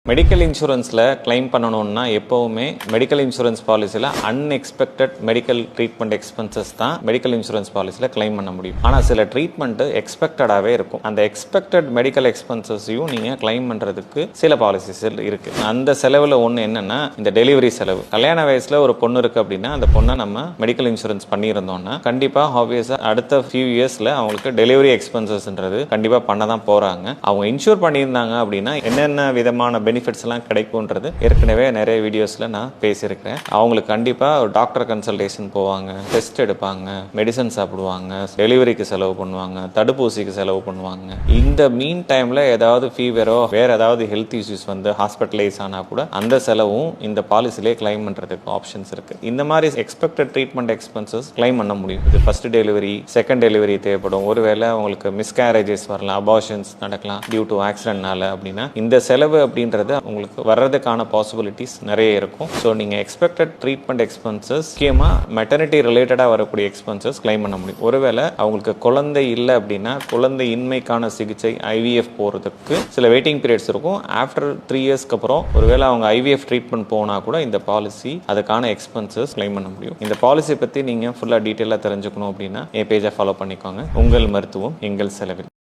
Medical இன்சூரன்ஸில் claim பண்ணணும்னா எப்போவுமே medical insurance பாலிசியில் அன்எக்ஸ்பெக்டட் மெடிக்கல் ட்ரீட்மெண்ட் எக்ஸ்பென்சஸ் தான் மெடிக்கல் இன்சூரன்ஸ் பாலிசியில் கிளைம் பண்ண முடியும். ஆனால் சில ட்ரீட்மெண்ட்டு எக்ஸ்பெக்டடாகவே இருக்கும். அந்த எக்ஸ்பெக்டட் மெடிக்கல் எக்ஸ்பென்சஸையும் நீங்கள் கிளைம் பண்ணுறதுக்கு சில பாலிசிஸ் இருக்குது. அந்த செலவில் ஒன்று என்னென்னா இந்த டெலிவரி செலவு. கல்யாண வயசில் ஒரு பொண்ணு இருக்குது அப்படின்னா அந்த பொண்ணை நம்ம மெடிக்கல் இன்சூரன்ஸ் பண்ணியிருந்தோம்னா கண்டிப்பாக ஆப்வியஸாக அடுத்த ஃபியூ இயர்ஸில் அவங்களுக்கு டெலிவரி எக்ஸ்பென்சஸ்ன்றது கண்டிப்பாக பண்ண தான் போகிறாங்க. அவங்க இன்சூர் பண்ணியிருந்தாங்க அப்படின்னா என்னென்ன விதமான பெனிஃபிட்ஸ் எல்லாம் கிடைக்கும்ன்றது ஏற்கனவே நிறைய வீடியோஸ்ல நான் பேசியிருக்கிறேன். அவங்களுக்கு கண்டிப்பா ஒரு டாக்டர் கன்சல்டேஷன் போவாங்க, டெஸ்ட் எடுப்பாங்க, மெடிசன் சாப்பிடுவாங்க, டெலிவரிக்கு செலவு பண்ணுவாங்க, தடுப்பூசிக்கு செலவு பண்ணுவாங்க. இந்த மீன் டைம்ல ஏதாவது ஃபீவரோ வேற ஏதாவது ஹெல்த் இஷ்யூஸ் வந்து ஹாஸ்பிட்டலைஸ் ஆனா கூட அந்த செலவும் இந்த பாலிசிலே கிளைம் பண்றதுக்கு ஆப்ஷன்ஸ் இருக்கு. இந்த மாதிரி எக்ஸ்பெக்டட் ட்ரீட்மெண்ட் எக்ஸ்பென்சஸ் கிளைம் பண்ண முடியும். இது ஃபர்ஸ்ட் டெலிவரி, செகண்ட் டெலிவரி தேவைப்படும், ஒருவேளை உங்களுக்கு மிஸ்கேரேஜஸ் வரலாம், அபார்ஷன்ஸ் நடக்கலாம் டியூ டு ஆக்சிடென்ட்னால அப்படின்னா இந்த செலவு அப்படின்றது உங்களுக்கு வர்றதுக்கான பாசிபிலிட்டிஸ் நிறைய இருக்கும். ஸோ நீங்கள் எக்ஸ்பெக்டட் ட்ரீட்மெண்ட் எக்ஸ்பென்சஸ் முக்கியமாக மெட்டர்னிட்டி ரிலேட்டடாக வரக்கூடிய எக்ஸ்பென்சஸ் கிளைம் பண்ண முடியும். ஒருவேளை அவங்களுக்கு குழந்தை இல்லை அப்படின்னா குழந்தை இன்மைக்கான சிகிச்சை IVF போகிறதுக்கு சில வெயிட்டிங் பீரியட்ஸ் இருக்கும். ஆஃப்டர் 3 இயர்ஸ்க்கு அப்புறம் ஒருவேளை அவங்க IVF ட்ரீட்மெண்ட் போனால் கூட இந்த பாலிசி அதுக்கான எக்ஸ்பென்சஸ் கிளைம் பண்ண முடியும். இந்த பாலிசி பற்றி நீங்கள் ஃபுல்லாக டீட்டெயிலாக தெரிஞ்சுக்கணும் அப்படின்னா என் பேஜை ஃபாலோ பண்ணிக்கோங்க. உங்கள் மருத்துவம் எங்கள் செலவில்.